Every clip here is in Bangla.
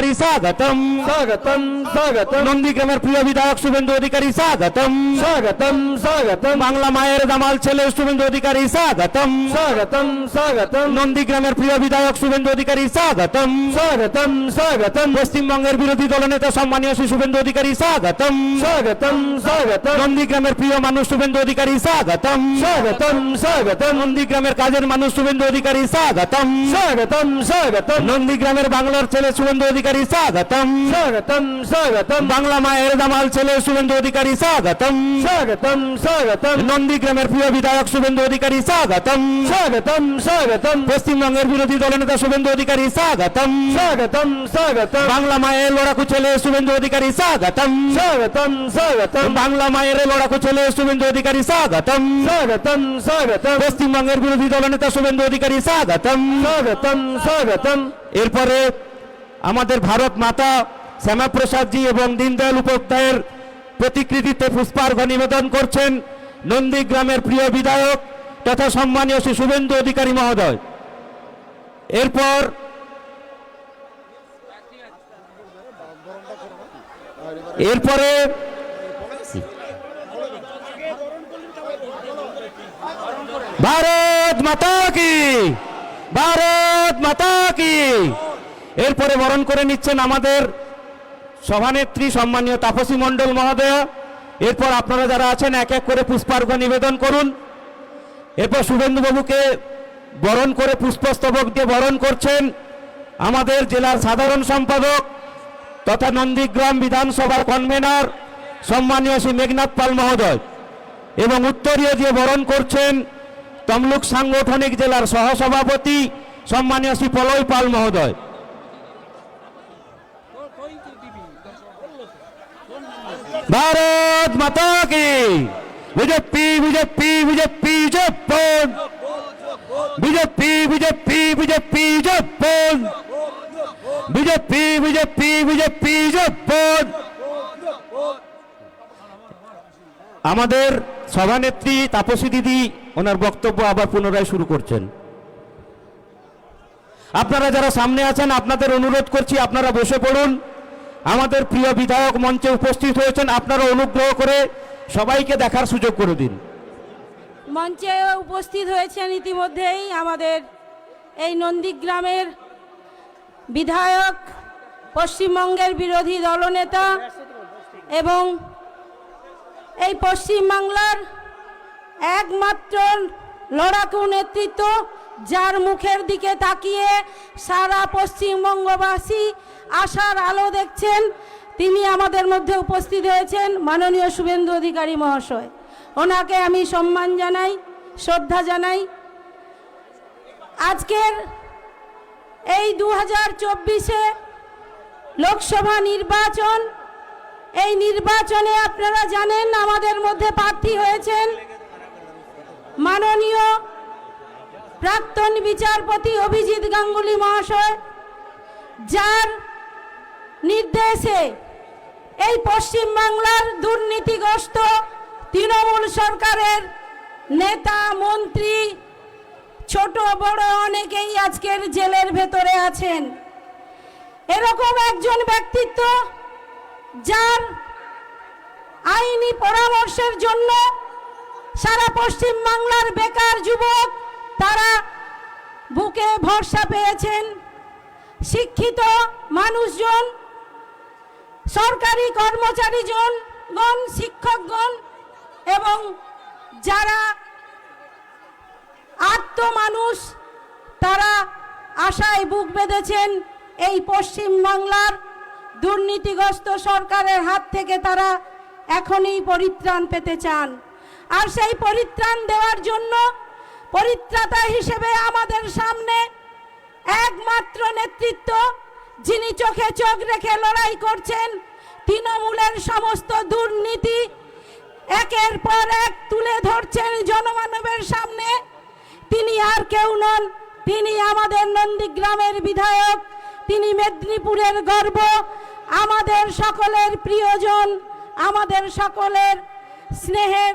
অধিকারী স্বাগতম স্বাগতম স্বাগতম নন্দীগ্রামের প্রিয় বিধায়ক শুভেন্দু অধিকারী স্বাগতম স্বাগতম স্বাগতম বাংলা মায়ের দামাল ছেলে শুভেন্দু অধিকারী স্বাগতম স্বাগতম স্বাগতম নন্দীগ্রামের প্রিয় বিধায়ক শুভেন্দু অধিকারী স্বাগতম স্বাগতম স্বাগতম পশ্চিমবঙ্গের বিরোধী দলনেতা সম্মানীয় শ্রী শুভেন্দু অধিকারী স্বাগতম স্বাগতম স্বাগতম নন্দীগ্রামের প্রিয় মানুষ শুভেন্দু অধিকারী স্বাগতম স্বাগতম স্বাগতম নন্দীগ্রামের কাজের মানুষ শুভেন্দু অধিকারী স্বাগতম স্বাগতম স্বাগতম নন্দীগ্রামের বাংলার ছেলে শুভেন্দু অধিকারী স্বাগতম স্বাগতম স্বাগতম বাংলা মায়ের দামাল ছেলে শুভেন্দু অধিকারী স্বাগতম স্বাগতম স্বাগতম নন্দীগ্রামের প্রিয় বিধায়ক শুভেন্দু অধিকারী স্বাগতম স্বাগতম স্বাগতম পশ্চিমবঙ্গের বিরোধী দলনেতা শুভেন্দু অধিকারী স্বাগতম স্বাগতম স্বাগতম বাংলা মায়ের লড়াকু ছেলে শুভেন্দু অধিকারী স্বাগতম স্বাগতম স্বাগতম বাংলা মায়ের লড়াকু ছেলে শুভেন্দু অধিকারী স্বাগতম স্বাগতম স্বাগতম পশ্চিমবঙ্গের বিরোধী দলনেতা শুভেন্দু অধিকারী স্বাগতম স্বাগতম স্বাগতম এরপরে আমাদের ভারত মাতা শ্যামাপ্রসাদজি এবং দীনদয়াল উপাধ্যায়ের প্রতিকৃতিতে পুষ্পার্ঘ্য নিবেদন করছেন নন্দীগ্রামের প্রিয় বিধায়ক তথা সম্মানীয় শ্রী শুভেন্দু অধিকারী মহোদয়। এরপর এরপরে ভারত মাতা কি, ভারত মাতা কি। এরপরে বরণ করে নিচ্ছেন আমাদের সভানেত্রী সম্মানীয় তাপসী মণ্ডল মহোদয়া। এরপর আপনারা যারা আছেন এক এক করে পুষ্পার্ঘ্য নিবেদন করুন। এরপর শুভেন্দু বাবুকে বরণ করে পুষ্পস্তবক দিয়ে বরণ করছেন আমাদের জেলার সাধারণ সম্পাদক তথা নন্দীগ্রাম বিধানসভার কনভেনর সম্মানীয় শ্রী মেঘনাথ পাল মহোদয়, এবং উত্তরীয় দিয়ে বরণ করছেন তমলুক সাংগঠনিক জেলার সহসভাপতি সম্মানীয় শ্রী পলয় পাল মহোদয়। ভারত মাতা কি, বিজেপি বিজেপি বিজেপি জয়পন, বিজেপি বিজেপি বিজেপি জয়পন, বিজেপি বিজেপি বিজেপি জয়পন। আমাদের সভানেত্রী তাপসী দিদি ওনার বক্তব্য আবার পুনরায় শুরু করছেন। আপনারা যারা সামনে আছেন আপনাদের অনুরোধ করছি আপনারা বসে পড়ুন। আমাদের প্রিয় বিধায়ক মঞ্চে উপস্থিত হয়েছেন, আপনারা অনুগ্রহ করে সবাইকে দেখার সুযোগ করে দিন। মঞ্চে উপস্থিত হয়েছেন ইতিমধ্যেই আমাদের এই নন্দীগ্রামের বিধায়ক, পশ্চিমবঙ্গের বিরোধী দলনেতা এবং এই পশ্চিমবাংলার একমাত্র লড়াকু নেতৃত্ব, যার মুখের দিকে তাকিয়ে সারা পশ্চিমবঙ্গবাসী আশার আলো দেখছেন, তিনি আমাদের মধ্যে উপস্থিত হয়েছেন মাননীয় শুভেন্দু অধিকারী মহাশয়। ওনাকে আমি সম্মান জানাই, শ্রদ্ধা জানাই। আজকের এই 2024-এ লোকসভা নির্বাচন, এই নির্বাচনে আপনারা জানেন আমাদের মধ্যে প্রার্থী হয়েছেন মাননীয় প্রাক্তন বিচারপতি অভিজিৎ গাঙ্গুলি মহাশয়, যার নির্দেশে এই পশ্চিমবাংলার দুর্নীতিগ্রস্ত তৃণমূল সরকারের নেতা মন্ত্রী ছোট বড় অনেকেই আজকের জেলের ভেতরে আছেন। এরকম একজন ব্যক্তিত্ব যার আইনি পরামর্শের জন্য সারা পশ্চিমবাংলার বেকার যুবক তারা বুকে ভরসা পেয়েছেন। শিক্ষিত মানুষজন, সরকারি কর্মচারীগণ, শিক্ষকগণ এবং যারা আত্মমানুষ তারা আশায় বুক বেঁধেছেন এই পশ্চিমবাংলার দুর্নীতিগ্রস্ত সরকারের হাত থেকে তারা এখনই পরিত্রাণ পেতে চান। আর সেই পরিত্রাণ দেওয়ার জন্য পরিত্রাতা হিসেবে আমাদের সামনে একমাত্র নেতৃত্ব, যিনি চোখে চোখ রেখে লড়াই করছেন, তৃণমূলের সমস্ত দুর্নীতি একের পর এক তুলে ধরছেন জনমানবের সামনে, তিনি আর কেউ নন, তিনি আমাদের নন্দীগ্রামের বিধায়ক, তিনি মেদিনীপুরের গর্ব, আমাদের সকলের প্রিয়জন, আমাদের সকলের স্নেহের,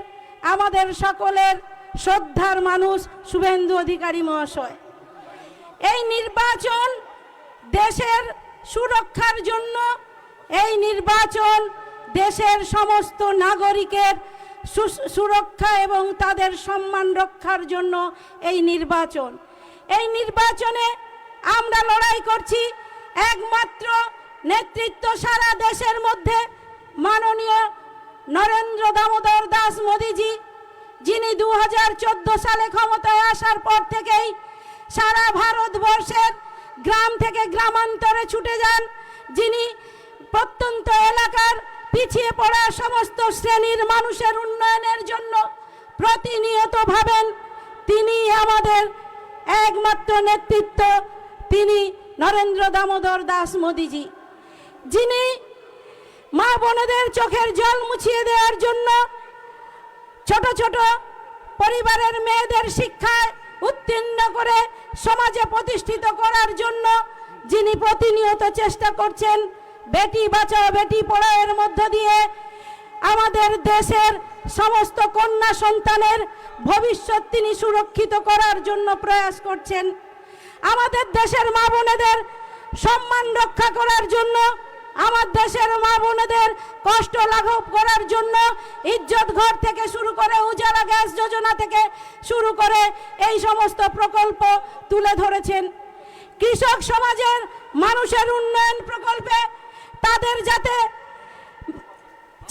আমাদের সকলের শ্রদ্ধার মানুষ শুভেন্দু অধিকারী মহাশয়। এই নির্বাচন দেশের সুরক্ষার জন্য এই নির্বাচন দেশের সমস্ত নাগরিকের সুরক্ষা এবং তাদের সম্মান রক্ষার জন্য এই নির্বাচনে আমরা লড়াই করছি একমাত্র নেতৃত্ব সারা দেশের মধ্যে মাননীয় নরেন্দ্র দামোদর দাস মোদিজি, যিনি 2014 সালে ক্ষমতায় আসার পর থেকেই সারা ভারতবর্ষের গ্রাম থেকে গ্রামান্তরে ছুটে যান, যিনি প্রত্যন্ত এলাকার পিছিয়ে পড়া সমস্ত শ্রেণীর মানুষের উন্নয়নের জন্য প্রতিনিয়ত ভাবেন। তিনি আমাদের একমাত্র নেতৃত্ব, তিনি নরেন্দ্র দামোদর দাস মোদিজি, যিনি মা বোনেদের চোখের জল মুছিয়ে দেওয়ার জন্য, ছোট ছোট পরিবারের মেয়েদের শিক্ষায় উত্তীর্ণ করে সমাজে প্রতিষ্ঠিত করার জন্য যিনি প্রতিনিয়ত চেষ্টা করছেন। বেটি বাঁচাও বেটি পড়াওয়ের মধ্য দিয়ে আমাদের দেশের সমস্ত কন্যা সন্তানের ভবিষ্যৎ তিনি সুরক্ষিত করার জন্য প্রয়াস করছেন। আমাদের দেশের মা বোনেদের সম্মান রক্ষা করার জন্য, আমার দেশের মা বোনেদের কষ্ট লাঘব করার জন্য ইজ্জত ঘর থেকে শুরু করে উজালা গ্যাস যোজনা থেকে শুরু করে এই সমস্ত প্রকল্প তুলে ধরেছেন। কৃষক সমাজের মানুষের উন্নয়ন প্রকল্পে তাদের যাতে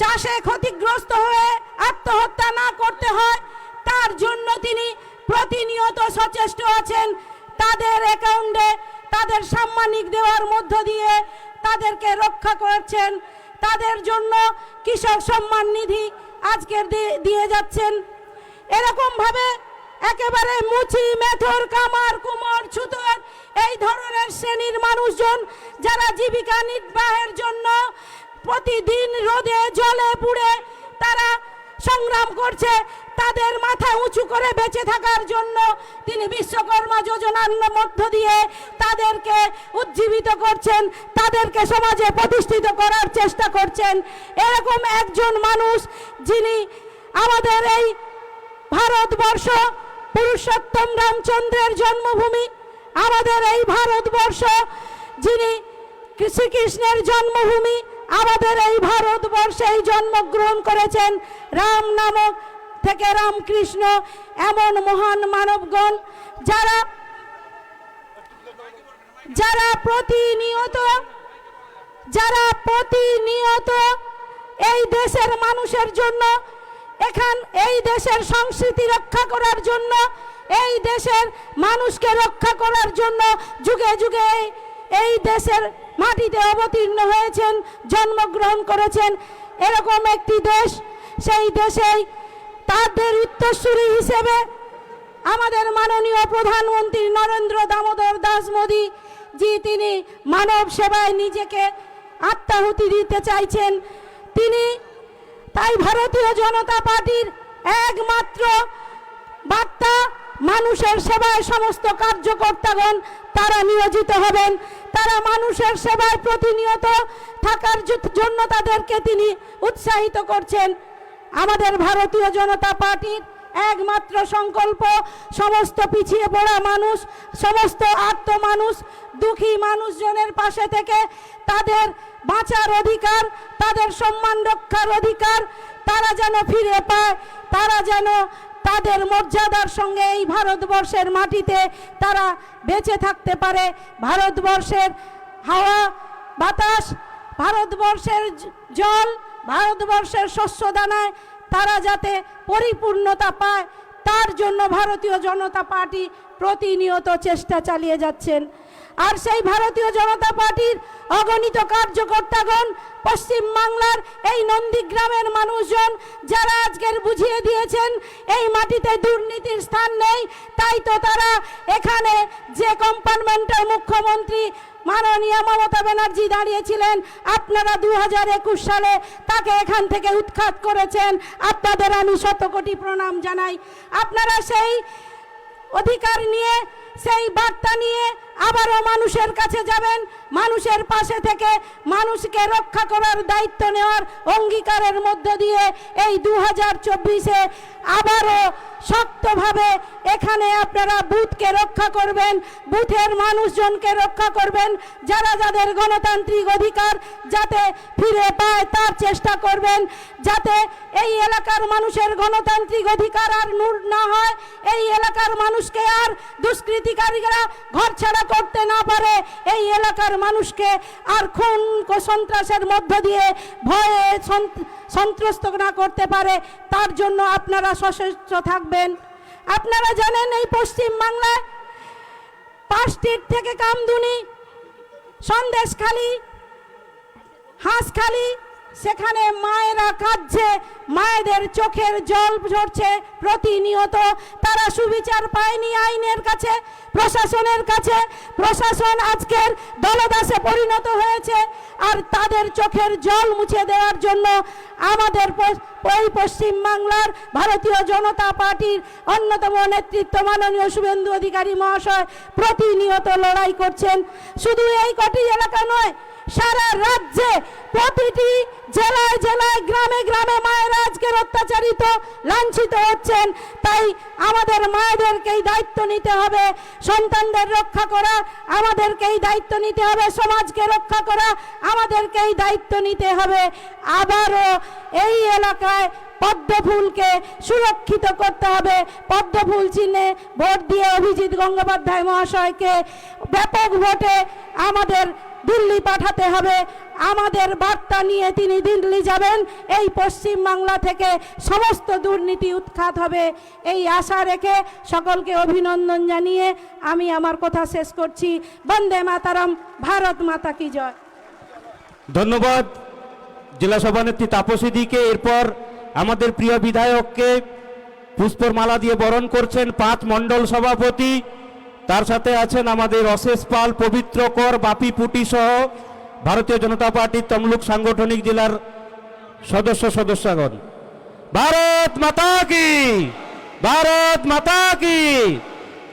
চাষে ক্ষতিগ্রস্ত হয়ে আত্মহত্যা না করতে হয় তার জন্য তিনি প্রতিনিয়ত সচেষ্ট আছেন। তাদের অ্যাকাউন্টে তাদের সাম্মানিক দেওয়ার মধ্য দিয়ে তাদেরকে রক্ষা করছেন। তাদের জন্য কৃষক সম্মান নিধি আজকের দিয়ে যাচ্ছেন। এরকম ভাবে একেবারে মুচি মেথর কামার কুমোর ছুতর এই ধরনের শ্রেণীর মানুষজন যারা জীবিকা নির্বাহের জন্য প্রতিদিন রোদে জলে পুড়ে তারা সংগ্রাম করছে, তাদের মাথা উঁচু করে বেঁচে থাকার জন্য তিনি বিশ্বকর্মা যোজনার মধ্য দিয়ে তাদেরকে উজ্জীবিত করছেন, তাদেরকে সমাজে প্রতিষ্ঠিত করার চেষ্টা করছেন। এরকম একজন মানুষ, যিনি আমাদের এই ভারতবর্ষ পুরুষোত্তম রামচন্দ্রের জন্মভূমি, আমাদের এই ভারতবর্ষ যিনি শ্রীকৃষ্ণের জন্মভূমি, আমাদের এই ভারতবর্ষেই জন্মগ্রহণ করেছেন। রাম নামক থেকে রামকৃষ্ণ, এমন মহান মানবগণ যারা প্রতিনিয়ত এই দেশের মানুষের জন্য, এই দেশের সংস্কৃতি রক্ষা করার জন্য, এই দেশের মানুষকে রক্ষা করার জন্য যুগে যুগে এই দেশের মাটিতে অবতীর্ণ হয়েছেন, জন্মগ্রহণ করেছেন। এরকম একটি দেশ, সেই দেশেই তাদের উত্তরসূরি হিসেবে আমাদের মাননীয় প্রধানমন্ত্রী নরেন্দ্র দামোদর দাস মোদী জি, তিনি মানব সেবায় নিজেকে আত্মাহুতি দিতে চাইছেন। তিনি তাই ভারতীয় জনতা পার্টির একমাত্র বার্তা, মানুষের সেবায় সমস্ত কার্যকর্তাগণ তারা নিয়োজিত হবেন, তারা মানুষের সেবায় প্রতিনিয়ত থাকার জন্য তাদেরকে তিনি উৎসাহিত করছেন। আমাদের ভারতীয় জনতা পার্টির একমাত্র সংকল্প সমস্ত পিছিয়ে পড়া মানুষ, সমস্ত আর্ত মানুষ, দুঃখী মানুষজনের পাশে থেকে তাদের বাঁচার অধিকার, তাদের সম্মান রক্ষার অধিকার তারা যেন ফিরে পায়, তারা যেন তাদের মর্যাদার সঙ্গে এই ভারতবর্ষের মাটিতে তারা বেঁচে থাকতে পারে। ভারতবর্ষের হাওয়া বাতাস, ভারতবর্ষের জল, ভারতবর্ষের শস্য দানায় তারা যাতে পরিপূর্ণতা পায়, তার জন্য ভারতীয় জনতা পার্টি প্রতিনিয়ত চেষ্টা চালিয়ে যাচ্ছেন। আর সেই ভারতীয় জনতা পার্টির অগণিত কার্যকর্তাগণ, পশ্চিম বাংলার এই নন্দীগ্রামের মানুষজন যারা আজকের বুঝিয়ে দিয়েছেন এই মাটিতে দুর্নীতির স্থান নেই, তাই তো তারা এখানে যে কম্পার্টমেন্টের মুখ্যমন্ত্রী মাননীয় মমতা ব্যানার্জি দাঁড়িয়েছিলেন, আপনারা 2021 সালে তাকে এখান থেকে উৎখাত করেছেন। আপনাদের আমি শত কোটি প্রণাম জানাই। আপনারা সেই অধিকার নিয়ে, সেই বার্তা নিয়ে আবারও মানুষের কাছে যাবেন, মানুষের পাশে থেকে মানুষকে রক্ষা করার দায়িত্ব নেওয়ার অঙ্গীকারের মধ্য দিয়ে এই 2024-এ আবারও শক্তভাবে এখানে আপনারা বুথকে রক্ষা করবেন, বুথের মানুষজনকে রক্ষা করবেন, যারা যাদের গণতান্ত্রিক অধিকার যাতে ফিরে পায় তার চেষ্টা করবেন, যাতে এই এলাকার মানুষের গণতান্ত্রিক অধিকার আর না হয়, এই এলাকার মানুষকে আর দুষ্কৃতিকারীরা ঘরছাড়া করতে না পারে, এই এলাকার মানুষকে আর খুন সন্ত্রাসের মধ্য দিয়ে ভয়ে সন্ত্রস্ত না করতে পারে, তার জন্য আপনারা সচেষ্ট থাকবেন। আপনারা জানেন এই পশ্চিম বাংলায় পাঁচটির থেকে কামদুনি, সন্দেশখালী, হাঁসখালী, সেখানে মায়েরা কাঁদছে, মায়েদের চোখের জল ঝরছে প্রতিনিয়ত। তারা সুবিচার পায়নি আইনের কাছে, প্রশাসনের কাছে। প্রশাসন আজকের দলদাসে পরিণত হয়েছে, আর তাদের চোখের জল মুছে দেওয়ার জন্য আমাদের ওই পশ্চিম বাংলার ভারতীয় জনতা পার্টির অন্যতম নেতৃত্ব মাননীয় শুভেন্দু অধিকারী মহাশয় প্রতিনিয়ত লড়াই করছেন। শুধু এই কটি এলাকা নয়, সারা রাজ্যে প্রতিটি জেলায় জেলায় গ্রামে গ্রামে মায়েরা আজকের অত্যাচারিত, লাঞ্ছিত হচ্ছেন। তাই আমাদের মায়েদেরকেই দায়িত্ব নিতে হবে, সন্তানদের রক্ষা করা আমাদেরকেই দায়িত্ব নিতে হবে, সমাজকে রক্ষা করা আমাদেরকেই দায়িত্ব নিতে হবে। আবারও এই এলাকায় পদ্মফুলকে সুরক্ষিত করতে হবে। পদ্মফুল চিহ্নে ভোট দিয়ে অভিজিৎ গঙ্গোপাধ্যায় মহাশয়কে ব্যাপক ভোটে আমাদের দিল্লি পাঠাতে হবে। আমাদের বার্তা নিয়ে তিনি দিল্লি যাবেন, এই পশ্চিম বাংলা থেকে সমস্ত দুর্নীতি উৎখাত হবে, এই আশা রেখে সকলকে অভিনন্দন জানিয়ে আমি আমার কথা শেষ করছি। বন্দে মাতারম, ভারত মাতা কি জয়। ধন্যবাদ জেলা সভানেত্রী তাপসীদিকে। এরপর আমাদের প্রিয় বিধায়ককে পুষ্পর মালা দিয়ে বরণ করছেন 5 মণ্ডল সভাপতি, তার সাথে আছেন আমাদের অশেষ পাল, পবিত্র কর, বাপি পুটি সহ ভারতীয় জনতা পার্টির তমলুক সাংগঠনিক জেলার সদস্যগণ। ভারত মাতা কি, ভারত মাতা কি,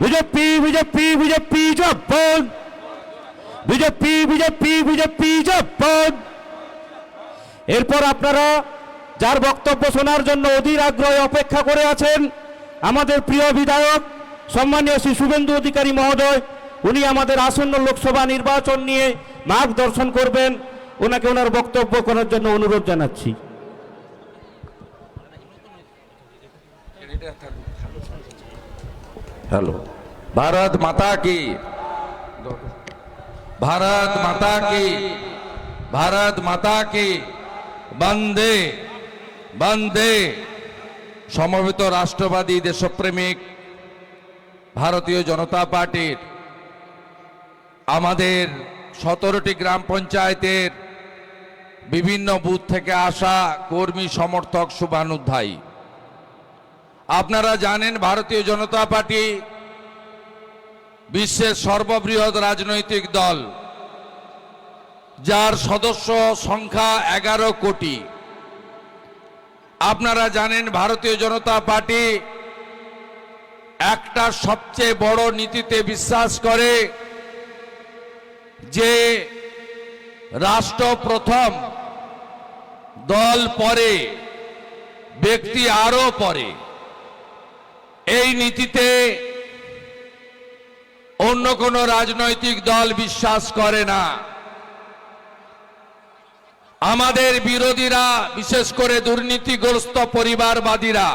বিজেপি বিজেপি বিজেপি জব্বন, বিজেপি বিজেপি বিজেপি জব্বন। এরপর আপনারা যার বক্তব্য শোনার জন্য অধীর আগ্রহে অপেক্ষা করে আছেন, আমাদের প্রিয় বিধায়ক সম্মানীয় শ্রী শুভেন্দু অধিকারী মহোদয়, উনি আমাদের আসন্ন লোকসভা নির্বাচন নিয়ে মার্গদর্শন করবেন। ওনাকে ওনার বক্তব্য করার জন্য অনুরোধ জানাচ্ছি। हेलो, भारत माता की, भारत माता की, भारत माता की, वंदे वंदे। সমবেত রাষ্ট্রবাদী দেশপ্রেমিক ভারতীয় জনতা পার্টির আমাদের 17টি গ্রাম পঞ্চায়েতের বিভিন্ন বুথ থেকে আসা কর্মী সমর্থক শুভানুধ্যায়ী, আপনারা জানেন ভারতীয় জনতা পার্টি বিশ্বের সর্ববৃহৎ রাজনৈতিক দল, যার সদস্য সংখ্যা 11 কোটি। আপনারা জানেন ভারতীয় জনতা পার্টি একটা সবচেয়ে বড় নীতিতে বিশ্বাস করে, যে রাষ্ট্র প্রথম, দল পরে, ব্যক্তি আরো পরে। এই নীতিতে অন্য কোনো রাজনৈতিক দল বিশ্বাস করে না। আমাদের বিরোধীরা, বিশেষ করে দুর্নীতিগ্রস্ত পরিবারবাদীরা,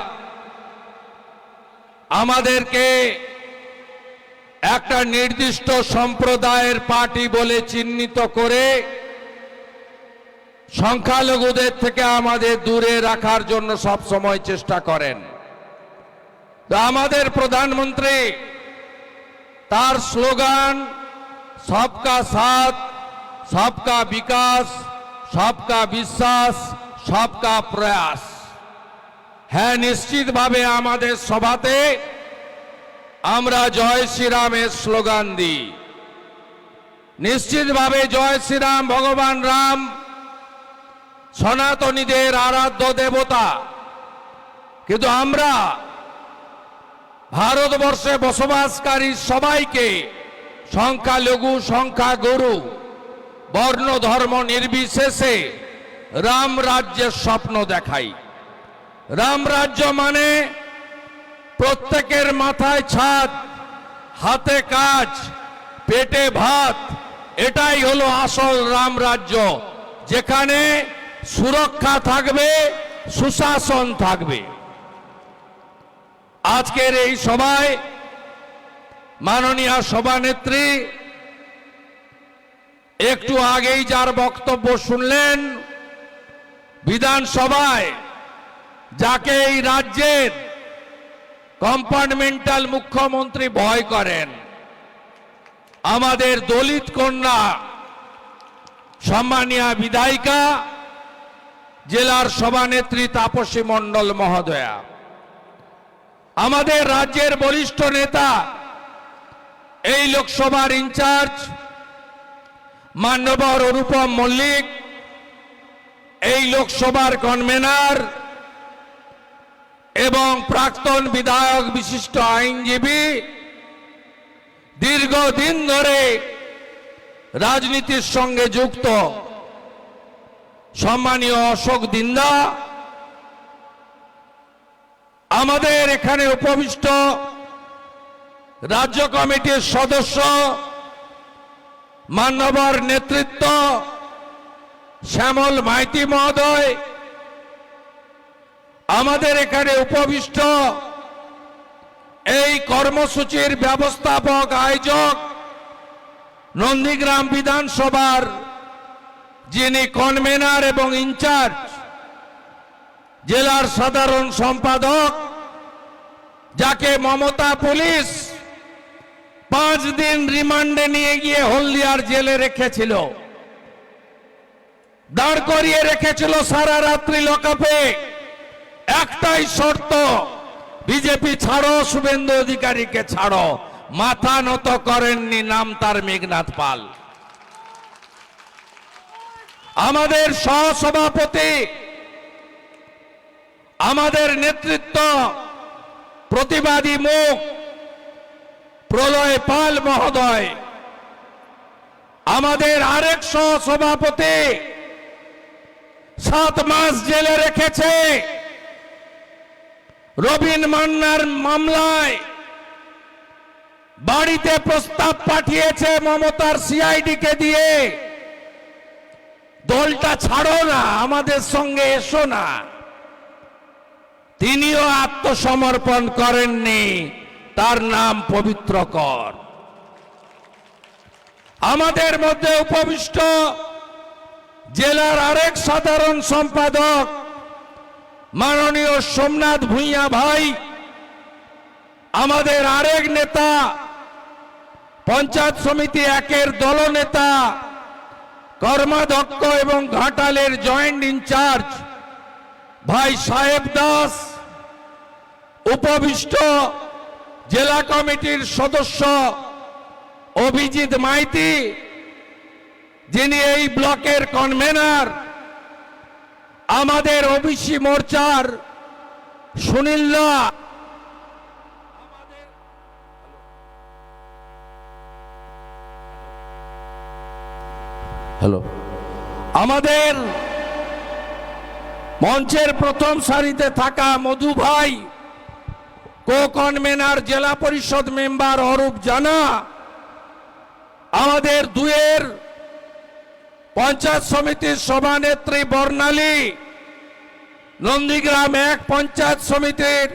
আমাদেরকে একটা নির্দিষ্ট সম্প্রদায়ের পার্টি বলে চিহ্নিত করে সংখ্যালঘুদের থেকে আমাদের দূরে রাখার জন্য সব সময় চেষ্টা করেন। তো আমাদের প্রধানমন্ত্রী তার স্লোগান সবকা সাথ, সবকা বিকাশ, সবকা বিশ্বাস, সবকা প্রয়াস। হ্যাঁ, নিশ্চিতভাবে আমাদের সভাতে আমরা জয় শ্রীরামের স্লোগান দিই। নিশ্চিতভাবে জয় শ্রীরাম, ভগবান রাম সনাতনীদের আরাধ্য দেবতা। কিন্তু আমরা ভারতবর্ষে বসবাসকারী সবাইকে সংখ্যালঘু সংখ্যাগুরু বর্ণ ধর্ম নির্বিশেষে রাম রাজ্যের স্বপ্ন দেখাই। রাম রাজ্য মানে প্রত্যেকের মাথায় ছাদ, হাতে কাজ, পেটে ভাত। এটাই হলো আসল রাম রাজ্য, যেখানে সুরক্ষা থাকবে, সুশাসন থাকবে। আজকের এই সভায় মাননীয় সভানেত্রী একটু আগেই যার বক্তব্য শুনলেন, বিধানসভায় যাকে এই রাজ্যের কম্পার্টমেন্টাল মুখ্যমন্ত্রী ভয় করেন, আমাদের দলিত কন্যা সম্মানীয় বিধায়িকা জেলার সভানেত্রী তাপসী মণ্ডল মহোদয়া, আমাদের রাজ্যের বরিষ্ঠ নেতা, এই লোকসভার ইনচার্জ মান্যবর অনুপম মল্লিক, এই লোকসভার কনভেনার এবং প্রাক্তন বিধায়ক বিশিষ্ট আইনজীবী, দীর্ঘদিন ধরে রাজনীতির সঙ্গে যুক্ত সম্মানীয় অশোক দিন্দা, আমাদের এখানে উপবিষ্ট রাজ্য কমিটির সদস্য মান্যবর নেতৃত্ব শ্যামল মাইতি মহোদয়, আমাদের এখানে উপবিষ্ট এই কর্মসূচির ব্যবস্থাপক আয়োজক নন্দীগ্রাম বিধানসভার যিনি কনভেনার এবং ইনচার্জ জেলার সাধারণ সম্পাদক, যাকে মমতা পুলিশ 5 দিন রিমান্ডে নিয়ে গিয়ে হলদিয়ার জেলে রেখেছিল, দাঁড় করিয়ে রেখেছিল সারা রাত্রি লকআপে। একটাই শর্ত, বিজেপি ছাড়ো, শুভেন্দু অধিকারীকে ছাড়ো। মাথা নত করেননি, নাম তার মেঘনাথ পাল। আমাদের সহসভাপতি, আমাদের নেতৃত্ব, প্রতিবাদী মুখ প্রলয় পাল মহোদয়, আমাদের আরেক সহসভাপতি 7 মাস জেলে রেখেছে রবিন মান্নার মামলায়, বাড়িতে প্রস্তাব পাঠিয়েছে মমতার সিআইডিকে দিয়ে, দলটা ছাড়ো না, আমাদের সঙ্গে এসো না। তিনিও আত্মসমর্পণ করেননি, তার নাম পবিত্র কর। আমাদের মধ্যে উপবিষ্ট জেলার আরেক সাধারণ সম্পাদক মাননীয় সোমনাথ ভূঁইয়া ভাই, আমাদের আরেক নেতা পঞ্চায়েত সমিতি 1-এর দলনেতা, কর্মাধ্যক্ষ এবং ঘাটালের জয়েন্ট ইনচার্জ ভাই সাহেব দাস, উপবিষ্ট জেলা কমিটির সদস্য অভিজিৎ মাইতি, যিনি এই ব্লকের কনভেনার, আমাদের ওবিসি মোর্চার সুনীল, হ্যালো, আমাদের মঞ্চের প্রথম সারিতে থাকা মধু ভাই, কো কনভেনার জেলা পরিষদ মেম্বার অরূপ জানা, আমাদের 2-এর পঞ্চায়েত সমিতির সভানেত্রী বর্ণালী, নন্দীগ্রাম 1 পঞ্চায়েত সমিতির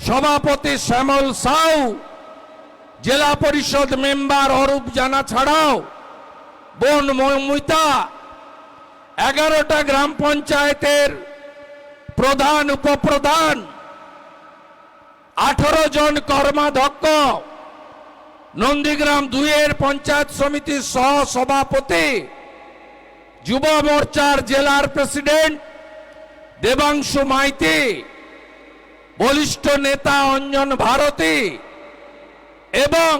সভাপতি শ্যামল সাউ, জেলা পরিষদ মেম্বার অরূপ জানা ছাড়াও বোন মৌমিতা, 11টা গ্রাম পঞ্চায়েতের প্রধান উপপ্রধান, 18 জন কর্মাধ্যক্ষ, নন্দীগ্রাম 2-এর পঞ্চায়েত সমিতির সহ সভাপতি, যুব মোর্চার জেলার প্রেসিডেন্ট দেবাংশু মাইতি, বলিষ্ঠ নেতা অঞ্জন ভারতী এবং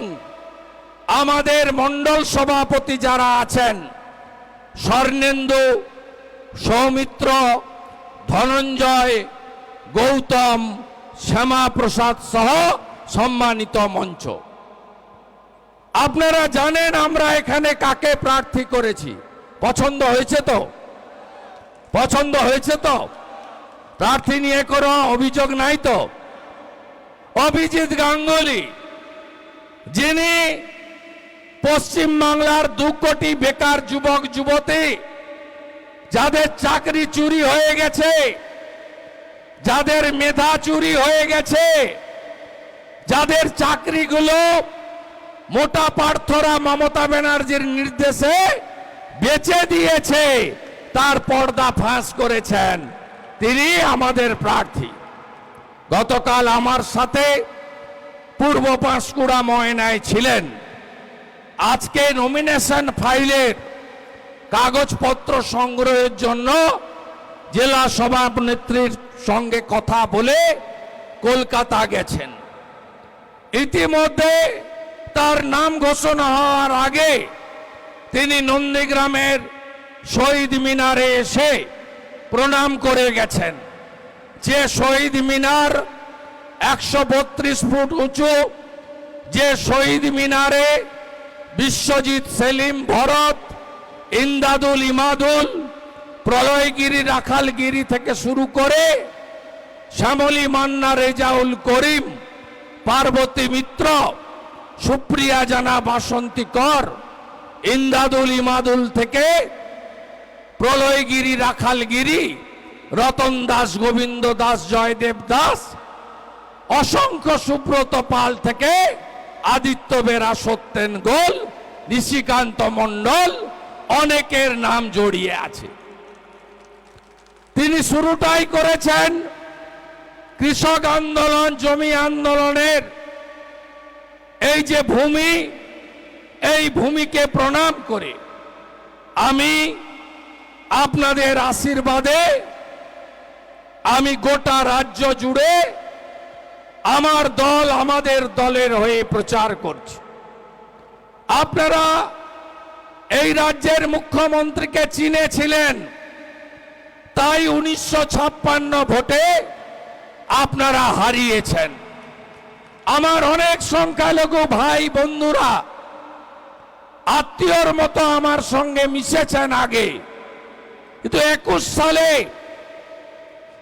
আমাদের মণ্ডল সভাপতি যারা আছেন, স্বর্ণেন্দু, সৌমিত্র, ধনঞ্জয়, গৌতম, শ্যামা প্রসাদ সহ সম্মানিত মঞ্চ। আপনারা জানেন আমরা এখানে কাকে প্রার্থী করেছি। পছন্দ হয়েছে তো? পছন্দ হয়েছে তো? প্রার্থী নিয়ে কোনো অভিযোগ নাই তো? অভিজিৎ গাঙ্গুলি, যিনি পশ্চিম বাংলার 2 কোটি বেকার যুবক যুবতী যাদের চাকরি চুরি হয়ে গেছে, যাদের মেধা চুরি হয়ে গেছে, যাদের চাকরিগুলো মোটা পার্থরা মমতা ব্যানার্জির নির্দেশে বেচে দিয়েছে, তার পর্দা ফাঁস করেছেন। তিনি আমাদের প্রার্থী। গতকাল আমার সাথে পূর্ব পাঁশকুড়া ময়নায় ছিলেন। আজকে নমিনেশন ফাইলের কাগজপত্র সংগ্রহের জন্য জেলা সভানেত্রীর সঙ্গে কথা বলে কলকাতা গেছেন। ইতিমধ্যে তার নাম ঘোষণা হওয়ার আগে তিনি নন্দীগ্রামের শহীদ মিনারে এসে প্রণাম করে গেছেন। যে শহীদ মিনার 132 ফুট উঁচু, যে শহীদ মিনারে বিশ্বজিৎ, সেলিম, ভরত, ইন্দাদুল, ইমাদুল, প্রলয়গিরি, রাখালগিরি থেকে শুরু করে শ্যামলী, মান্না, রেজাউল করিম, পার্বতী মিত্র, সুপ্রিয়া জানা, বাসন্তী কর, ইন্দাদুল, ইমাদুল থেকে প্রলয়গিরি, রাখালগিরি, রতন দাস, গোবিন্দ দাস, জয়দেব দাস, অসংখ্য সুব্রত পাল থেকে আদিত্য বেরা, সত্যেন গোল, নিশিকান্ত মণ্ডল, অনেকের নাম জড়িয়ে আছে। তিনি শুরুটাই করেছেন কৃষক আন্দোলন, জমি আন্দোলনের এই যে ভূমি, এই ভূমিকে প্রণাম করে আমি আপনাদের আশীর্বাদে আমি গোটা রাজ্য জুড়ে আমার দল, আমাদের দলের হয়ে প্রচার করছি। আপনারা এই রাজ্যের মুখ্যমন্ত্রীকে চিনেছিলেন, তাই 1956 ভোটে আপনারা হারিয়েছেন। আমার অনেক সংখ্যালঘু ভাই বন্ধুরা আত্মীয়র মতো আমার সঙ্গে মিশেছেন আগে, কিন্তু 21 সালে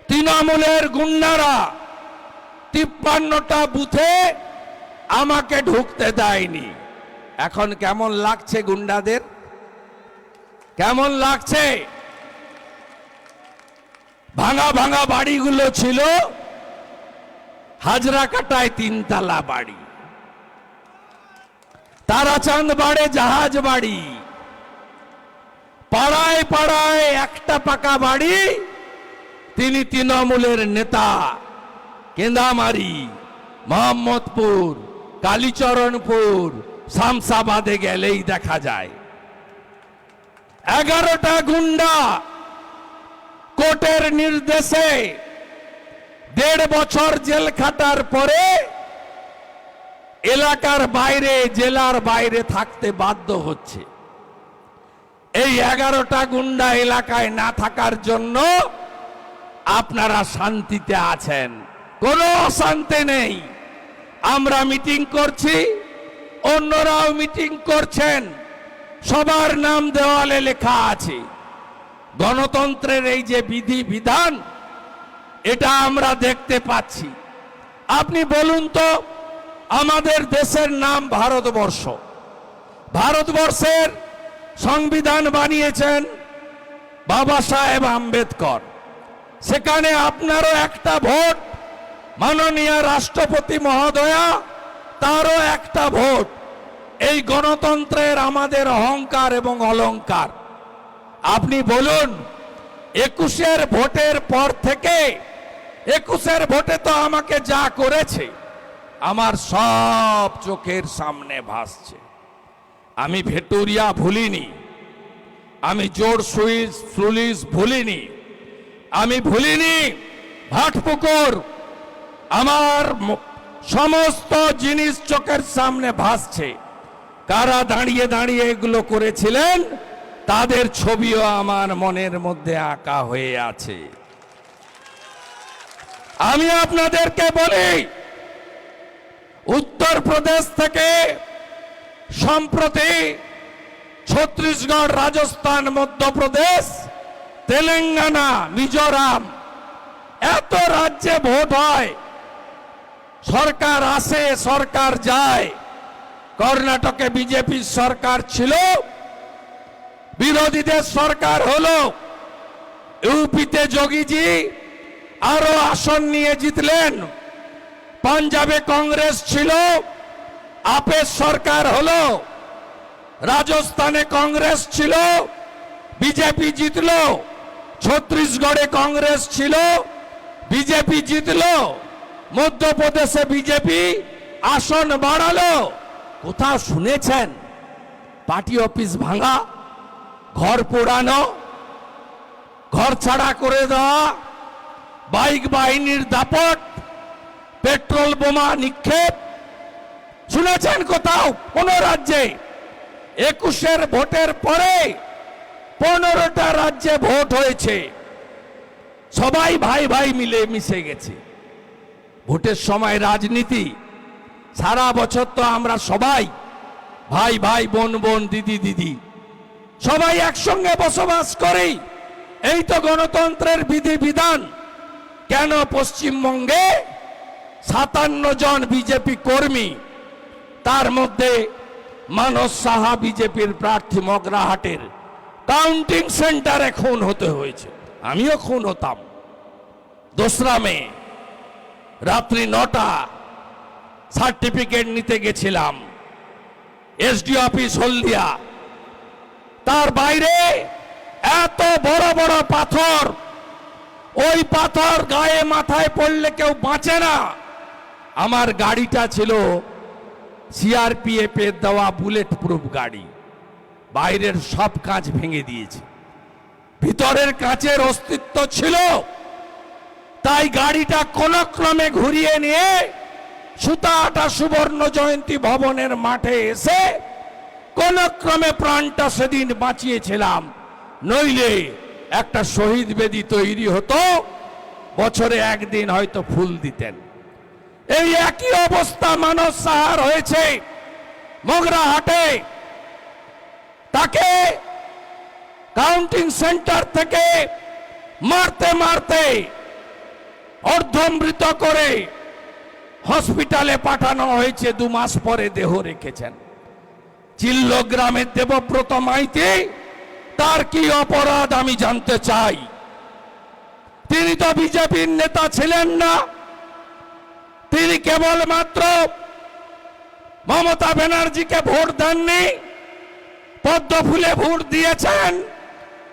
তৃণমূলের গুন্ডারা 53টা বুথে আমাকে ঢুকতে দেয়নি। এখন কেমন লাগছে গুন্ডাদের? কেমন লাগছে? ভাঙা ভাঙা বাড়িগুলো ছিল, হাজরা কাটায় 3 তলা বাড়ি, তারাচাঁদ বাড়ে জাহাজ বাড়ি, পাড়ায় পাড়ায় একটা পাকা বাড়ি। তিনি তৃণমূলের নেতা। কেন্দামারি, মোহাম্মদপুর, কালীচরণপুর, শামসাবাদে গেলেই দেখা যায়। 11টা গুন্ডা কোর্টের নির্দেশে 1.5 বছর জেল খাটার পরে এলাকার বাইরে, জেলার বাইরে থাকতে বাধ্য হচ্ছে। এই 11টা গুন্ডা এলাকায় না থাকার জন্য আপনারা শান্তিতে আছেন, কোনো অশান্তি নেই। আমরা মিটিং করছি, অন্যরাও মিটিং করছেন, সবার নাম দেওয়ালে লেখা আছে। গণতন্ত্রের এই যে বিধি বিধান, এটা আমরা দেখতে পাচ্ছি। আপনি বলুন তো, আমাদের দেশের নাম ভারতবর্ষ। ভারতবর্ষের সংবিধান বানিয়েছেন বাবা সাহেব আম্বেদকর। সেখানে আপনারও একটা ভোট, মাননীয় রাষ্ট্রপতি মহোদয়া তারও একটা ভোট। এই গণতন্ত্রের আমাদের অহংকার এবং অলংকার। আপনি বলুন, 21-এর ভোটের পর থেকে, 21-এর ভোটে তো আমাকে যা করেছে আমার সব চোখের সামনে ভাসছে। আমি ভেটুরিয়া ভুলিনি, আমি জোর সুইচ পুলিশ ভুলিনি, আমি ভুলিনি ভাটপুকুর। আমার সমস্ত জিনিস চোখের সামনে ভাসছে। কারা দাঁড়িয়ে দাঁড়িয়ে এগুলো করেছিলেন তাদের ছবিও আমার মনের মধ্যে আঁকা হয়ে আছে। আমি আপনাদেরকে বলি, উত্তরপ্রদেশ থেকে সম্প্রতি ছত্তিশগড়, রাজস্থান, মধ্যপ্রদেশ, তেলেঙ্গানা, মিজোরাম, এত রাজ্যে ভোট হয়, সরকার আসে সরকার যায়। কর্ণাটকে বিজেপির সরকার ছিল, বিরোধীদের সরকার হলো। ইউপিতে যোগীজি আরো আসন নিয়ে জিতলেন। পাঞ্জাবে কংগ্রেস ছিল, আপের সরকার হলো। রাজস্থানে কংগ্রেস ছিল, বিজেপি জিতলো। ছত্তিশগড়ে কংগ্রেস ছিল, বিজেপি জিতলো। মধ্যপ্রদেশে বিজেপি আসন বাড়ালো। কোথাও শুনেছেন পার্টি অফিস ভাঙা, ঘর পোড়ানো, ঘর ছাড়া করে দেওয়া, বাইক বাহিনীর দাপট, পেট্রোল বোমা নিক্ষেপ শুনেছেন কোথাও? কোন রাজ্যে? 21-এর ভোটের পরে 15টা রাজ্যে ভোট হয়েছে। সবাই ভাই ভাই মিলে মিশে গেছে। ভোটের সময় রাজনীতি, সারা বছর তো আমরা সবাই ভাই ভাই, বোন বোন, দিদি দিদি, সবাই একসঙ্গে বসবাস করি। এই তো গণতন্ত্রের বিধি বিধান। কেন পশ্চিমবঙ্গে 57 জন বিজেপি কর্মী, তার মধ্যে মানস সাহা বিজেপির প্রার্থী মগরাহাটের কাউন্টিং সেন্টারে খুন হতে হয়েছে। আমিও খুন হতাম। 2রা মে রাত্রি 9টা সার্টিফিকেট নিতে গেছিলাম এসডি অফিস হলদিয়া। তার বাইরে এত বড় বড় পাথর, ওই পাথর গায়ে মাথায় পড়লে কেউ বাঁচে না। আমার গাড়িটা ছিল সিআরপিএফ এর দেওয়া বুলেট প্রুফ গাড়ি। বাইরের সব কাঁচ ভেঙে দিয়েছে, ভিতরের কাঁচের অস্তিত্ব ছিল। তাই গাড়িটা কোন ক্রমে ঘুরিয়ে নিয়ে সুতাহাটা সুবর্ণ জয়ন্তী ভবনের মাঠে এসে কোন ক্রমে প্রাণটা সেদিন বাঁচিয়েছিলাম। নইলে একটা শহীদ বেদি তৈরি হতো, বছরে একদিন হয়তো ফুল দিতেন। এই একই অবস্থা মানস সাহার হয়েছে মগরাহাটে। তাকে কাউন্টিং সেন্টার থেকে মারতে মারতে অর্ধমৃত করে হসপিটালে পাঠানো হয়েছে। 2 মাস পরে দেহ রেখেছেন। চিল্ল গ্রামের দেবব্রত মাইতি, তার কি অপরাধ আমি জানতে চাই। তিনি তো বিজেপির নেতা ছিলেন না, তিনি কেবলমাত্র মমতা ব্যানার্জিকে ভোট দেননি, পদ্ম ফুলে ভোট দিয়েছেন,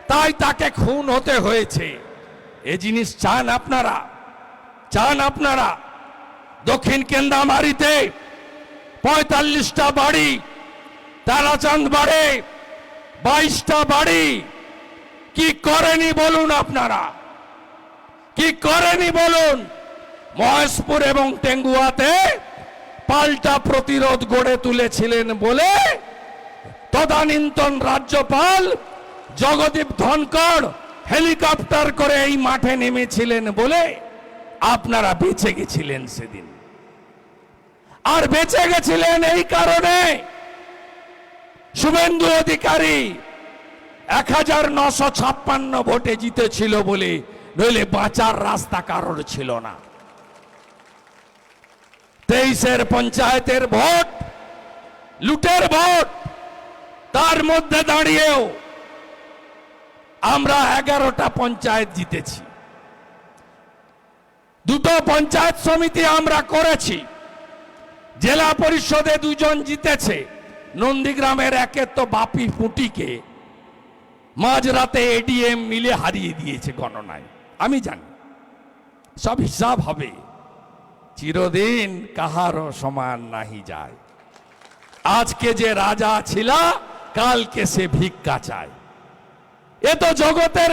তাই তাকে খুন হতে হয়েছে। এ জিনিস চান আপনারা? চান আপনারা? দক্ষিণ কেন্দামারিতে 45টা বাড়ি, তারাচাঁদ বাড়ে 22টা বাড়ি। কি করেনি বলুন আপনারা? কি করেনি বলুন? মহেশপুর এবং টেঙ্গুয়াতে পাল্টা প্রতিরোধ গড়ে তুলেছিলেন বলে তদানীন্তন রাজ্যপাল জগদীপ ধনকড় হেলিকপ্টার করে এই মাঠে নেমেছিলেন বলে আপনারা বেঁচে গেছিলেন সেদিন। আর বেঁচে গেছিলেন এই কারণে শুভেন্দু অধিকারী 1956 ভোটে জিতেছিল বলে, নইলে বাঁচার রাস্তা কারোর ছিল না। 23-এর পঞ্চায়েতের ভোট লুটের ভোট, তার মধ্যে দাঁড়িয়েও আমরা 11টা পঞ্চায়েত জিতেছি। 2টো পঞ্চায়েত সমিতি আমরা করেছি। জেলা পরিষদে 2 জন জিতেছে। নন্দীগ্রামের একে তো বাপি পুটিকে মাঝরাতে এডিএম মিলে হারিয়ে দিয়েছে গণনায়। আমি জানি সব হিসাব হবে। চিরদিন কাহারও সমান নাহি যায়। আজকে যে রাজা ছিল, কালকে সে ভিক্ষা চায়। এ তো জগতের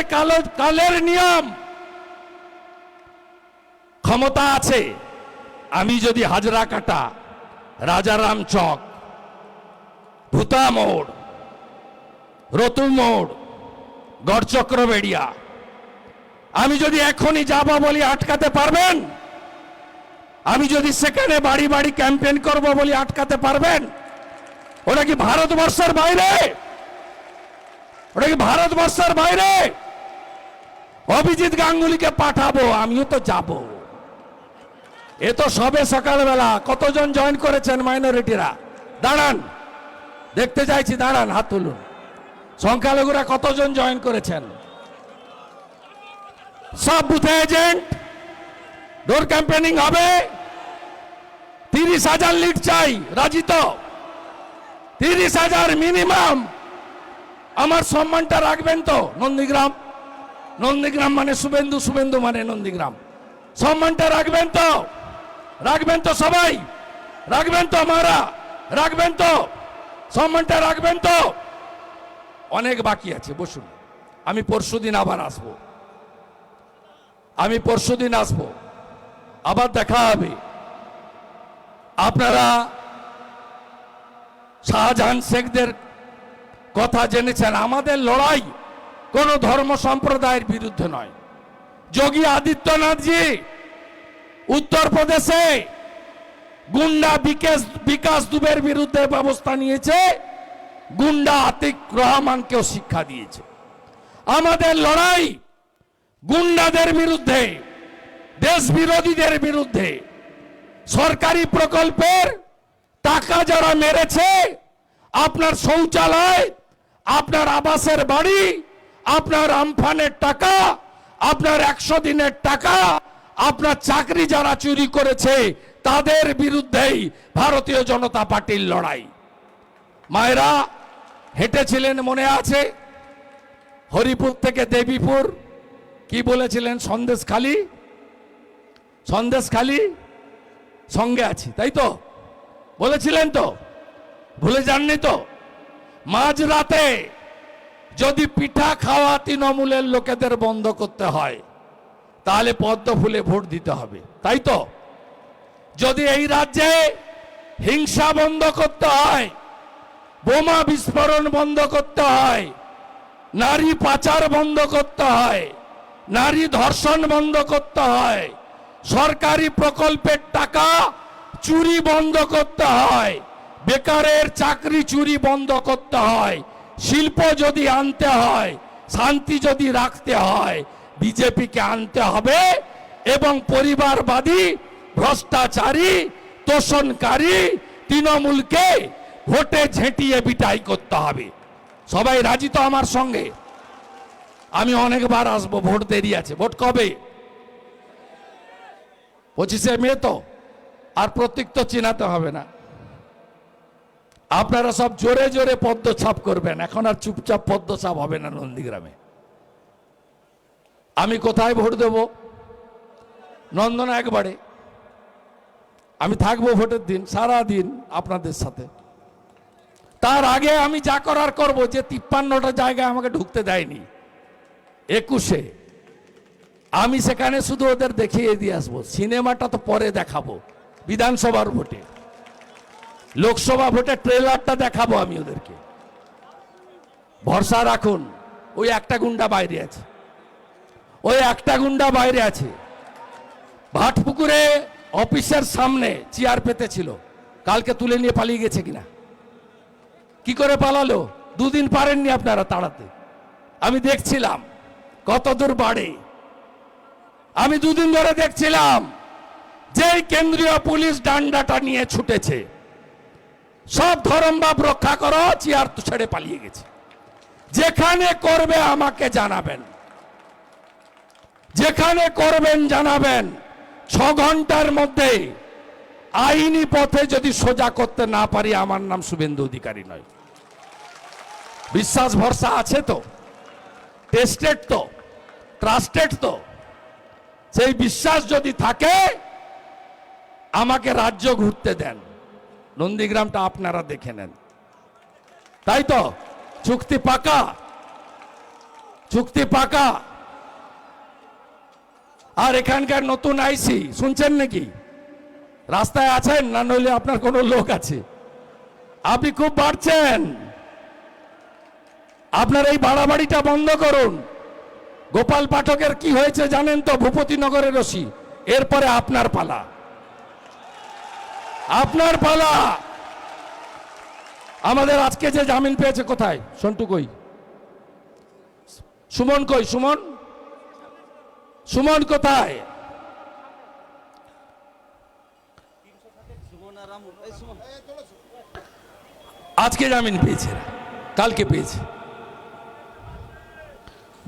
কালের নিয়ম। ক্ষমতা আছে। আমি যদি হাজরাকাটা, রাজারাম চক, ভূতা মোড়, রতু মোড়, গড়চক্রবেড়িয়া, আমি যদি এখনই যাব বলি আটকাতে পারবেন? আমি যদি সেখানে বাড়ি বাড়ি ক্যাম্পেইন করব বলি আটকাতে পারবেন? ওটা কি ভারতবর্ষের বাইরে? ওটা কি ভারতবর্ষের বাইরে? অভিজিৎ গাঙ্গুলিকে পাঠাবো, আমিও তো যাব। এ তো সবে সকালবেলা। কতজন জয়েন করেছেন মাইনরিটিরা? দাঁড়ান, দেখতে চাইছি, দাঁড়ান, হাত তুলুন। সংখ্যালঘুরা কতজন জয়েন করেছেন? সব বুথে এজেন্ট, ডোর ক্যাম্পেনিং হবে। 30,000 লিড চাই, রাজি তো? 30,000 মিনিমাম। আমার সম্মানটা রাখবেন তো? নন্দীগ্রাম, নন্দীগ্রাম মানে শুভেন্দু, শুভেন্দু মানে নন্দীগ্রাম। সম্মানটা রাখবেন তো? রাখবেন তো সবাই? রাখবেন তো মারা? রাখবেন তো? সম্মানটা রাখবেন তো? অনেক বাকি আছে, বসুন। আমি পরশুদিন আবার আসবো, আমি পরশুদিন আসবো, আবার দেখা হবে। আপনারা শাহজাহান শেখদের কথা জেনেছেন। আমাদের লড়াই কোনো ধর্ম সম্প্রদায়ের বিরুদ্ধে নয়। যোগী আদিত্যনাথজি উত্তরপ্রদেশে গুন্ডা বিকাশ দুবের বিরুদ্ধে ব্যবস্থা নিয়েছে, গুন্ডা আতিক রহমানকেও শিক্ষা দিয়েছে। আমাদের লড়াই গুন্ডাদের বিরুদ্ধে, দেশ বিরোধীদের বিরুদ্ধে। সরকারি প্রকল্পের টাকা যারা মেরেছে, আপনার শৌচালয়, আপনার আবাসের বাড়ি, আপনার আমফানের টাকা, আপনার 100 দিনের টাকা, আপনার চাকরি যারা চুরি করেছে, তাদের বিরুদ্ধেই ভারতীয় জনতা পার্টির লড়াই। মায়েরা হেঁটেছিলেন, মনে আছে? হরিপুর থেকে দেবীপুর, কি বলেছিলেন? সন্দেশখালি, সন্দেশখালি সঙ্গে আছি, তাই তো বলেছিলেন তো? ভুলে যাননি তো? মাঝরাতে যদি পিঠা খাওয়া তৃণমূলের লোকেদের বন্ধ করতে হয়, তাহলে পদ্ম ফুলে ভোট দিতে হবে, তাই তো? যদি এই রাজ্যে হিংসা বন্ধ করতে হয়, বোমা বিস্ফোরণ বন্ধ করতে হয়, নারী পাচার বন্ধ করতে হয়, নারী ধর্ষণ বন্ধ করতে হয়, সরকারি প্রকল্পের টাকা চুরি বন্ধ করতে হয়, বেকারের চাকরি চুরি বন্ধ করতে হয়, শিল্প যদি আনতে হয়, শান্তি যদি রাখতে হয়, বিজেপিকে আনতে হবে এবং পরিবারবাদী, ভ্রষ্টাচারী, তোষণকারী তৃণমূলকে ভোটে ঝেঁটিয়ে বিটাই করতে হবে। সবাই রাজি তো আমার সঙ্গে? আমি অনেকবার আসবো, ভোট দেরি আছে। ভোট কবে? 25শে মে তো? আর প্রতীক তো চিনাতে হবে না। আপনারা সব জোরে জোরে পদ্মছাপ করবেন, এখন আর চুপচাপ পদ্মছাপ হবে না নন্দীগ্রামে। আমি কোথায় ভোট দেব? নন্দনা একবারে। আমি থাকবো ভোটের দিন সারা দিন আপনাদের সাথে। তার আগে আমি যা করার করব। যে 53টা জায়গায় আমাকে ঢুকতে দেয়নি 21-এ, আমি সেখানে শুধু ওদের দেখিয়ে দিয়ে আসবো। সিনেমাটা তো পরে দেখাবো, বিধানসভার ভোটে, লোকসভা ভোটে ট্রেলারটা দেখাবো আমি ওদেরকে। ভরসা রাখুন। ওই একটা গুন্ডা বাইরে আছে, ওই একটা গুন্ডা বাইরে আছে। ভাটপুকুরে অফিসের সামনে চেয়ার পেতে ছিল, কালকে তুলে নিয়ে পালিয়ে গেছে কিনা? কি করে পালালো? 2 দিন পারেননি আপনারা তাড়াতে। আমি দেখছিলাম কত দূর বাড়ে। আমি 2 দিন ধরে দেখছিলাম যেই কেন্দ্রীয় পুলিশ ডান্ডাটা নিয়ে ছুটেছে, সব ধর্মভাব রক্ষা করো, চেয়ার তো ছেড়ে পালিয়ে গেছে। যেখানে করবে আমাকে জানাবেন, যেখানে করবেন জানাবেন। 6 ঘন্টার মধ্যে আইনি পথে যদি সোজা করতে না পারি, আমার নাম শুভেন্দু অধিকারী নয়। বিশ্বাস ভরসা আছে তো? টেস্টেড তো? ট্রাস্টেড তো? সেই বিশ্বাস যদি থাকে, আমাকে রাজ্য ঘুরতে দেন, নন্দীগ্রামটা আপনারা দেখে নেন, তাই তো? চুক্তি পাকা, চুক্তি পাকা। আর এখানকার নতুন আইসি শুনছেন নাকি? রাস্তায় আছেন না? নইলে আপনার কোনো লোক আছে? আপনি খুব বাড়ছেন, আপনার এই বাড়াবাড়িটা বন্ধ করুন। গোপাল পাঠকের কি হয়েছে জানেন তো? ভূপতিনগরের রশি। এরপরে আপনার পালা, আপনার পালা। আমাদের আজকে যে জামিন পেয়েছে কোথায়? সন্টু কই? সুমন কই? সুমন, সুমন কোথায়? আজকে জামিন পেয়েছে, কালকে পেয়েছে।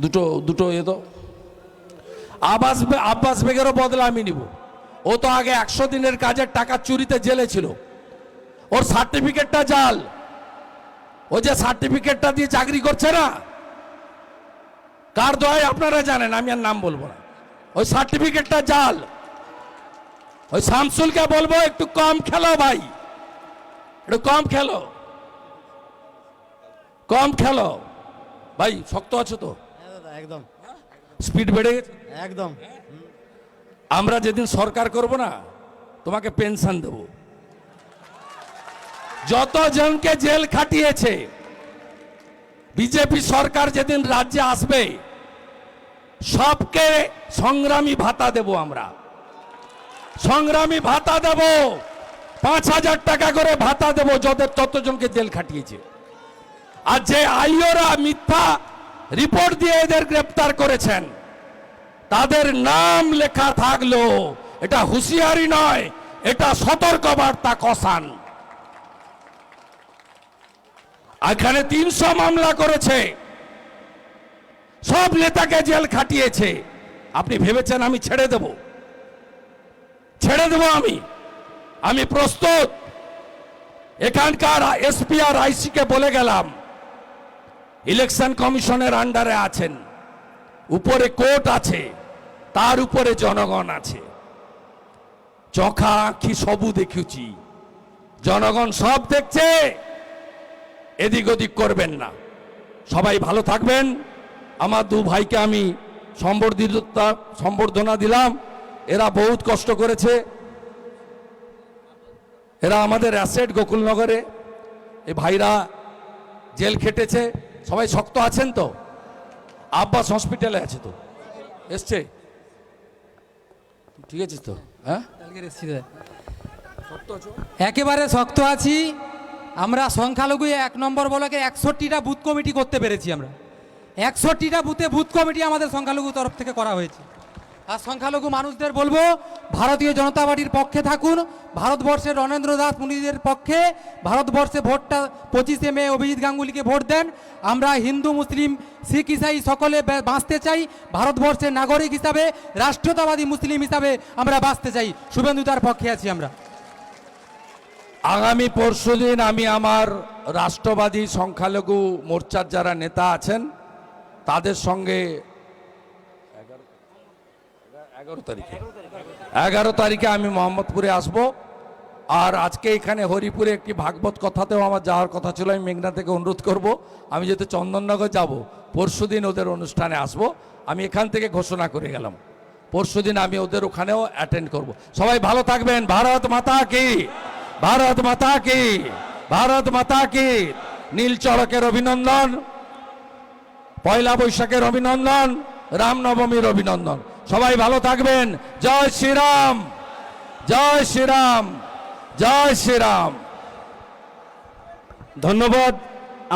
দুটো দুটো এ তো আব্বাস বেগেরও বদলা আমি নিব। ও তো আগে 100 দিনের কাজের টাকা চুরিতে জেলে ছিল, ওর সার্টিফিকেটটা জাল। ও যে সার্টিফিকেটটা দিয়ে চাকরি করছে না, কার দোহাই আপনারা জানেন, আমি আর নাম বলবো না। ওই সার্টিফিকেটটা জাল। ওই শামসুলকে বলবো একটু কম খেলো ভাই, একটু কম খেলো, কম খেলো ভাই। শক্ত আছো তো? একদম স্পিড বেড়ে গেছে একদম। আমরা যেদিন সরকার করব না, তোমাকে পেনশন দেব। যতজনকে জেল খাটিয়েছে বিজেপি সরকার যেদিন রাজ্যে আসবে, সবকে সংগ্রামী ভাতা দেব। আমরা সংগ্রামী ভাতা দেব, 5,000 টাকা করে ভাতা দেব যাদের ততজনকে জেল খাটিয়েছে। আর যে আইওরা মিথ্যা রিপোর্ট দিয়ে এদের গ্রেপ্তার করেছেন, তাদের নাম লেখা থাকলো এটা হুঁশিয়ারি নয়, এটা সতর্কবার্তা কসান। এখানে 300 মামলা করেছে, সব নেতাকে জেল খাটিয়েছে। আপনি ভেবেছেন আমি ছেড়ে দেব? ছেড়ে দেব আমি প্রস্তুত। এখানকার এসপি আর আইসি কে বলে গেলাম, ইলেকশন কমিশনের আন্ডারে আছেন, উপরে কোর্ট আছে, তার উপরে জনগণ আছে। চোখা আঁখি সবু দেখুছি, জনগণ সব দেখছে, এদিক ওদিক করবেন না। সবাই ভালো থাকবেন। আমার দু ভাইকে আমি সম্বর্ধনা দিলাম। এরা বহুত কষ্ট করেছে, এরা আমাদের অ্যাসেট গোকুলনগরে। এই ভাইরা জেল খেটেছে। সবাই শক্ত আছেন তো? আব্বাস হসপিটালে আছে তো, এসছে? ঠিক আছে তো? হ্যাঁ, একেবারে শক্ত আছি আমরা। সংখ্যালঘু 1 নম্বর ব্লকে 61টা বুথ কমিটি করতে পেরেছি আমরা। 61টা বুথে বুথ কমিটি আমাদের সংখ্যালঘু তরফ থেকে করা হয়েছে। আর সংখ্যালঘু মানুষদের বলবো, ভারতীয় জনতা পার্টির পক্ষে থাকুন, ভারতবর্ষের রণেন্দ্র দাস মুনিদের পক্ষে। ভারতবর্ষে ভোটটা 25শে মে অভিজিৎ গাঙ্গুলিকে ভোট দেন। আমরা হিন্দু, মুসলিম, শিখ, ইসাই সকলে বাঁচতে চাই ভারতবর্ষের নাগরিক হিসাবে, রাষ্ট্রতাবাদী মুসলিম হিসাবে আমরা বাঁচতে চাই। শুভেন্দু তার পক্ষে আছি আমরা। আগামী পরশুদিন আমি আমার রাষ্ট্রবাদী সংখ্যালঘু মোর্চার যারা নেতা আছেন তাদের সঙ্গে 11 তারিখে আমি মোহাম্মদপুরে আসব। আর আজকে এখানে হরিপুরে একটি ভাগবত কথাতেও আমার যাওয়ার কথা ছিল। আমি মেঘনা থেকে অনুরোধ করব, আমি যেহেতু চন্দননগর যাব, পরশুদিন ওদের অনুষ্ঠানে আসব। আমি এখান থেকে ঘোষণা করে গেলাম, পরশুদিন আমি ওদের ওখানেও অ্যাটেন্ড করব। সবাই ভালো থাকবেন। ভারত মাতা কি, ভারত মাতা কি, ভারত মাতা কি। নীল চড়কের অভিনন্দন, পয়লা বৈশাখের অভিনন্দন, রামনবমীর অভিনন্দন। সবাই ভালো থাকবেন। জয় শ্রীরাম, জয় শ্রীরাম, জয় শ্রীরাম। ধন্যবাদ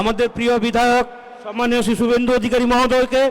আমাদের প্রিয় বিধায়ক সম্মানীয় শ্রী শুভেন্দু অধিকারী মহোদয়কে।